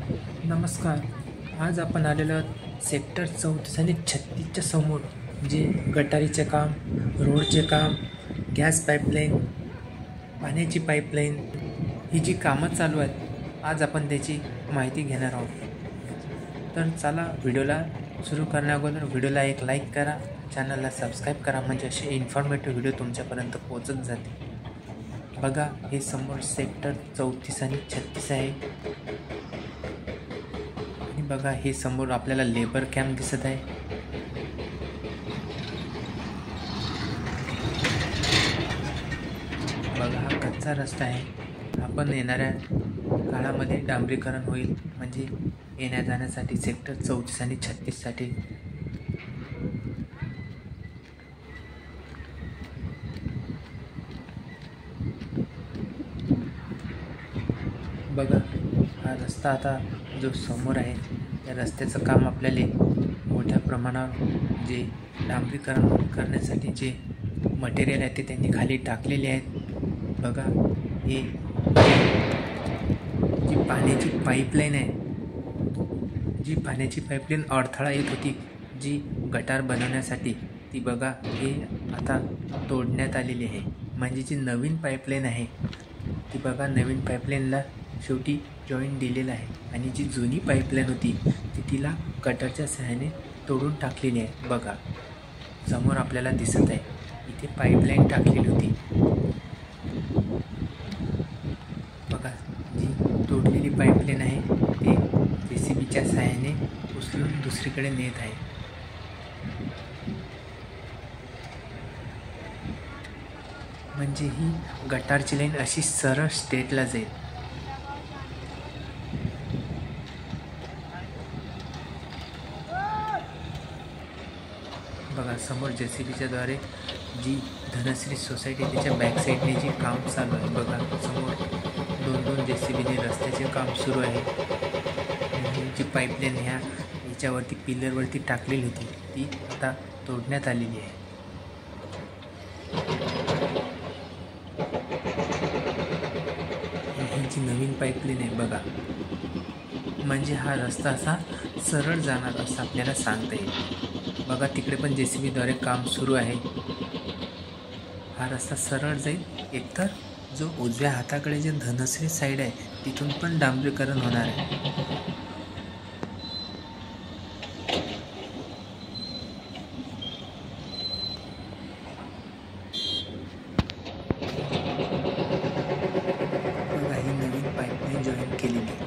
नमस्कार. आज आपण आलेलो आहोत सेक्टर 34 आणि 36च्या समोर जे गटारीचे काम, रोडचे काम, गॅस पाईपलाईन, पाण्याची पाईपलाईन ही जी कामं चालू आहेत, आज आपण त्याची माहिती घेणार आहोत. तर चला व्हिडिओला सुरू करण्याअगोदर व्हिडिओला एक लाईक करा, चॅनलला सबस्क्राईब करा, म्हणजे असे इन्फॉर्मेटिव्ह व्हिडिओ तुमच्यापर्यंत पोहोचत जाते. बघा, हे समोर सेक्टर 34 आणि 36 आहे. आणि बघा, हे समोर आपल्याला लेबर कॅम्प दिसत आहे. बघा, हा कच्चा रस्ता आहे. आपण येणाऱ्या काळामध्ये डांबरीकरण होईल, म्हणजे येण्या जाण्यासाठी सेक्टर 34 आणि 36साठी. बघा, हा रस्ता आता जो समोर आहे त्या रस्त्याचं काम आपल्याला मोठ्या प्रमाणावर जे डांबरीकरण करण्यासाठी जे मटेरियल आहे ते त्यांनी खाली टाकलेले आहेत. बघा, हे जी पाण्याची पाईपलाईन आहे, जी पाण्याची पाईपलाईन अडथळा येत होती जी गटार बनवण्यासाठी, ती बघा हे आता तोडण्यात आलेली आहे. म्हणजे जी नवीन पाईपलाईन आहे ती बघा, नवीन पाईपलाईनला शेवटी जॉईंट दिलेला आहे. आणि जी जुनी पाईपलाईन होती ती तिला कटरच्या सहाय्याने तोडून टाकलेली आहे. बघा, समोर आपल्याला दिसत आहे इथे पाईपलाईन टाकलेली होती. बघा, जी तोडलेली पाईपलाईन आहे ते JCBच्या सहाय्याने उचलून दुसरीकडे नेत आहे. म्हणजे ही गटारची लाईन अशी सरळ स्टेटला जाईल. बघा, समोर JCBच्या द्वारे जी धनश्री सोसायटी त्याच्या बॅक साईडने जी काम चालू आहे. बघा, समोर दोन JCBने रस्त्याचे काम सुरू आहे. जी पाईपलाईन ह्याच्यावरती पिलरवरती टाकलेली होती ती आता तोडण्यात आलेली आहे. ही जी नवीन पाईपलाईन आहे बघा, म्हणजे हा रस्ता असा सरळ जाणार असं आपल्याला सांगता येईल. बघा, तिकडे पण JCBद्वारे काम सुरू आहे. हा रस्ता सरळ जाईल. एकतर जो उजव्या हाताकडे जे धनश्री साईड आहे तिथून पण डांबरीकरण होणार आहे. बघा, ही नवीन पाईपलाईन जॉईन केलेली आहे.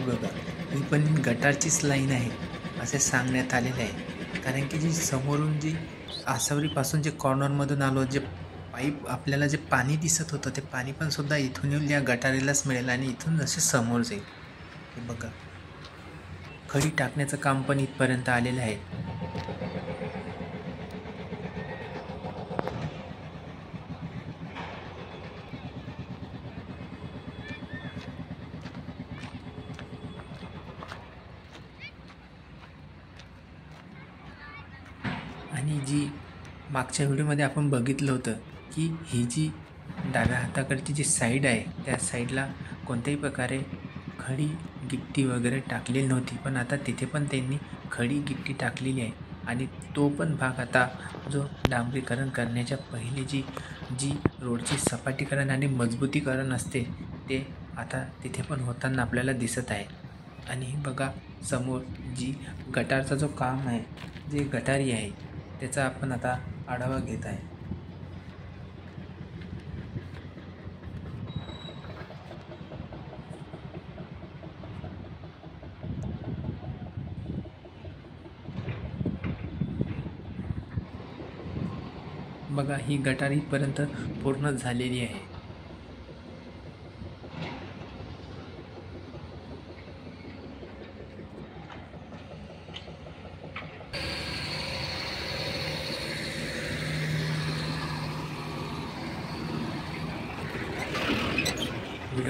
बघा, ही पण गटारचीच लाईन आहे असे सांगण्यात आलेले आहे. कारण की जी समोरून जी आसावरीपासून जे कॉर्नरमधून आलो, जे पाईप आपल्याला जे पाणी दिसत होतं ते पाणी पण सुद्धा इथून येऊन या गटारीलाच मिळेल आणि इथून असे समोर जाईल. हे बघा, खडी टाकण्याचं काम पण इथपर्यंत आलेलं आहे. आणि जी मागच्या व्हिडिओमध्ये आपण बघितलं होतं की ही जी डाव्या हाताकडची जी साईड आहे त्या साईडला कोणत्याही प्रकारे खडी गिट्टी वगैरे टाकलेली नव्हती, पण आता तिथे पण त्यांनी खडी गिट्टी टाकलेली आहे. आणि तो पण भाग आता जो डांबरीकरण करण्याच्या पहिले जी रोडची सपाटीकरण आणि मजबूतीकरण असते ते आता तिथे पण होताना आपल्याला दिसत आहे. आणि बघा, समोर जी गटारचा जो काम आहे, जे गटारी आहे त्याचा आपण आता आढावा घेत आहे. बघा, ही गटार इथपर्यंत पूर्ण झालेली आहे.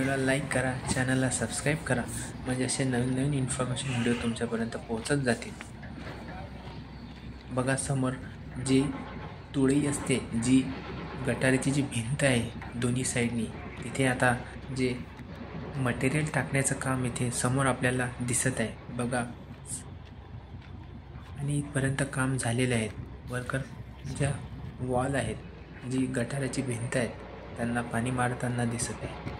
व्हिडिओला लाईक करा, चॅनलला सबस्क्राईब करा, म्हणजे असे नवीन नवीन इन्फॉर्मेशन व्हिडिओ तुमच्यापर्यंत पोहोचत जातील. बघा समोर जी तुळई असते, जी गटारीची जी भिंत आहे दोन्ही साईडनी, तिथे आता जे मटेरियल टाकण्याचं काम इथे समोर आपल्याला दिसत आहे. बघा आणि इथपर्यंत काम झालेले आहेत. वर्कर ज्या वॉल आहेत, जी गटाराची भिंत आहेत, त्यांना पाणी मारताना दिसत आहे.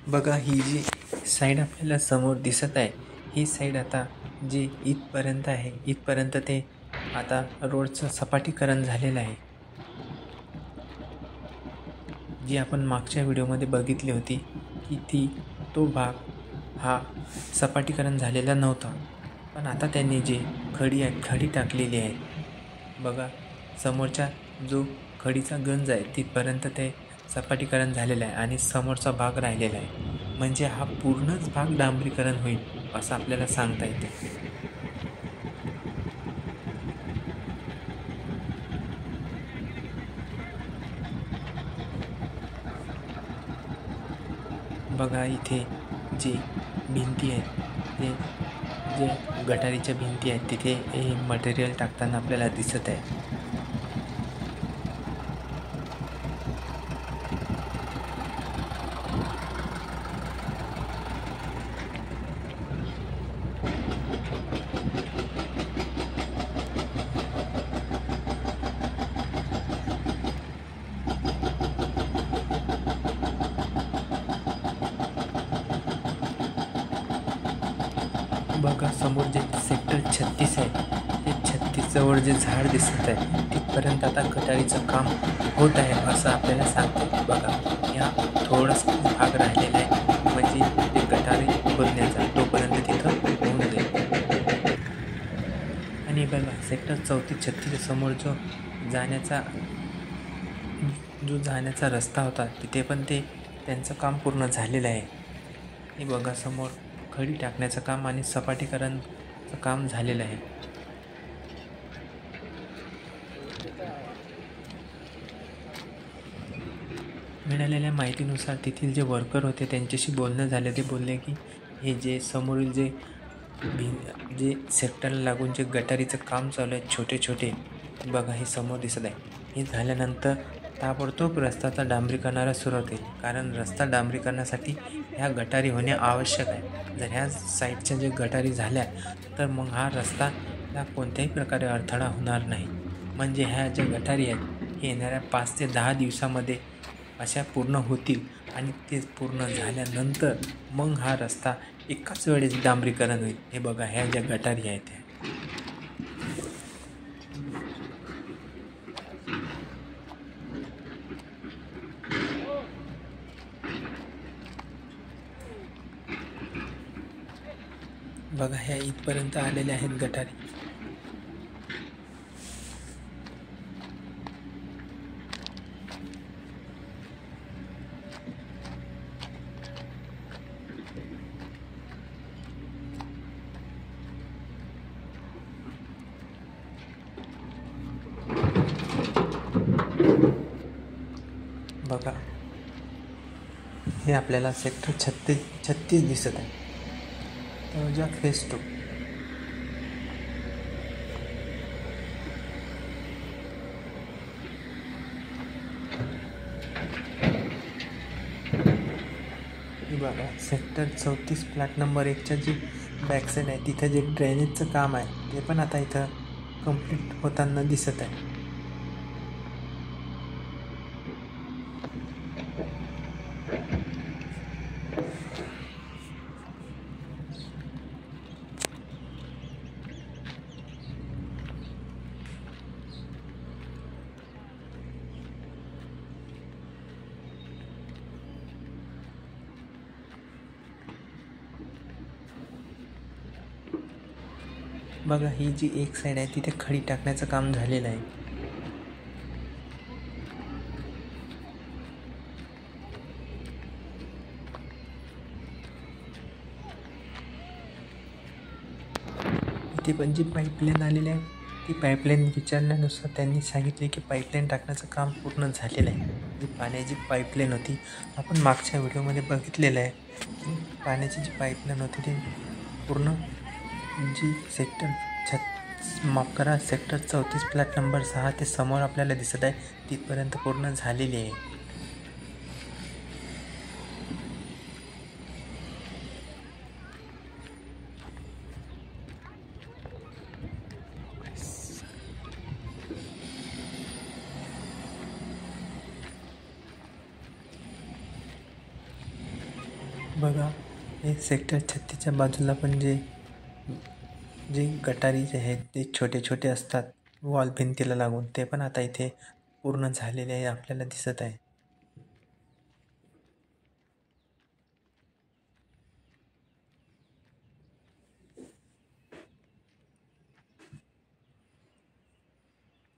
बघा ही जी साईड आपल्याला समोर दिसत आहे, ही साईड आता जी इथपर्यंत आहे, इथपर्यंत ते आता रोडचं सपाटीकरण झालेलं आहे. जी आपण मागच्या व्हिडिओमध्ये बघितली होती की तो भाग हा सपाटीकरण झालेला नव्हता, पण आता त्यांनी जी खडी टाकलेली आहे. बघा समोरचा जो खडीचा गंज आहे तिथपर्यंत ते सपाटीकरण झालेलं आहे आणि समोरचा भाग राहिलेला आहे. म्हणजे हा पूर्णच भाग डांबरीकरण होईल असं आपल्याला सांगता येते. बघा इथे जी भिंती आहेत, ते जे गटारीच्या भिंती आहेत, तिथे हे मटेरियल टाकताना आपल्याला दिसत आहे. बघा समोर जे सेक्टर 36 आहे, ते 36 जवळ जे झाड दिसत आहे तिथपर्यंत आता गटारीचं काम होत आहे असं आपल्याला सांगते. बघा या थोडासा भाग राहिलेला आहे, म्हणजे ते गटारी खोदण्याचा तोपर्यंत तिथं होऊन जाईल. आणि बघा सेक्टर 34-36 समोर जो जाण्याचा रस्ता होता, तिथे पण ते त्यांचं काम पूर्ण झालेलं आहे. हे बघा समोर खडी टाकण्याचं काम आणि सपाटीकरणचं काम झालेलं आहे. मिळालेल्या माहितीनुसार तेथील जे वर्कर होते त्यांच्याशी बोलणं झालं. ते बोलले की हे जे समोरील जे सेक्टरला लागून जे गटारीचं काम चालू आहे छोटे छोटे, बघा हे समोर दिसत आहे, हे झाल्यानंतर ताबडतोब रस्त्याचा डांबरीकरणाला सुरुवात होईल. कारण रस्ता डांबरीकरणासाठी ह्या गटारी होणे आवश्यक आहे. जर ह्या साईडच्या जे गटारी झाल्या तर मग हा रस्ताला कोणत्याही प्रकारे अडथळा होणार नाही. म्हणजे ह्या ज्या गटारी आहेत हे येणाऱ्या 5 ते 10 दिवसामध्ये अशा पूर्ण होतील आणि ते पूर्ण झाल्यानंतर मग हा रस्ता एकाच वेळेस डांबरीकरण होईल. हे बघा ह्या ज्या गटारी आहेत त्या बघा ह्या इथपर्यंत आलेल्या आहेत गटारी. बघा हे आपल्याला सेक्टर 36 दिसत आहे, तळोजा फेज 2. बघा सेक्टर 34 फ्लॅट नंबर 1च्या जी बॅकसाईड आहे तिथं जे ड्रेनेजचं काम आहे ते पण आता इथं कंप्लीट होताना दिसत आहे. बघा ही जी एक साईड आहे तिथे खडी टाकण्याचं काम झालेलं आहे. इथे पण जी पाईपलाईन आलेली आहे ती पाईपलाईन विचारल्यानुसार त्यांनी सांगितले की पाईपलाईन टाकण्याचं काम पूर्ण झालेलं आहे. जी पाण्याची पाईपलाईन होती आपण मागच्या व्हिडिओमध्ये बघितलेलं आहे की पाण्याची जी पाईपलाईन होती ती पूर्ण जी सेक्टर 34 प्लॅट नंबर 6 ते समोर आपल्याला दिसत आहे तिथपर्यंत पूर्ण झालेली आहे. बघा हे सेक्टर 36च्या बाजूला पण जे गटारी जे आहेत ते छोटे छोटे असतात वॉल भिंतीला लागून ते पण आता इथे पूर्ण झालेले आहे आपल्याला दिसत आहे.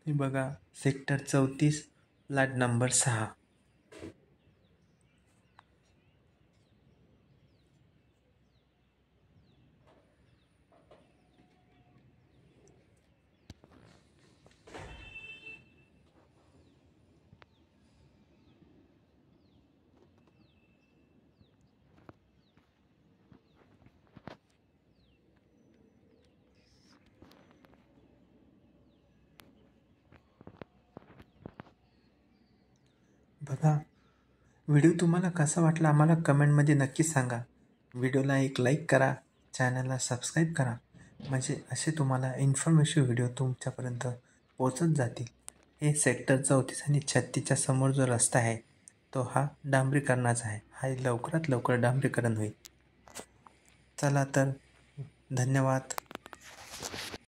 हे बघा सेक्टर 34 प्लॅट नंबर 6. बघा व्हिडिओ तुम्हाला कसा वाटला आम्हाला कमेंटमध्ये नक्की सांगा. व्हिडिओला एक लाईक करा, चॅनलला सबस्क्राईब करा, म्हणजे असे तुम्हाला इन्फॉर्मेटिव्ह व्हिडिओ तुमच्यापर्यंत पोचत जातील. हे सेक्टर 34 आणि 36च्या समोर जो रस्ता आहे तो हा डांबरीकरणाचा आहे. हा लवकरात लवकर डांबरीकरण होईल. चला तर धन्यवाद.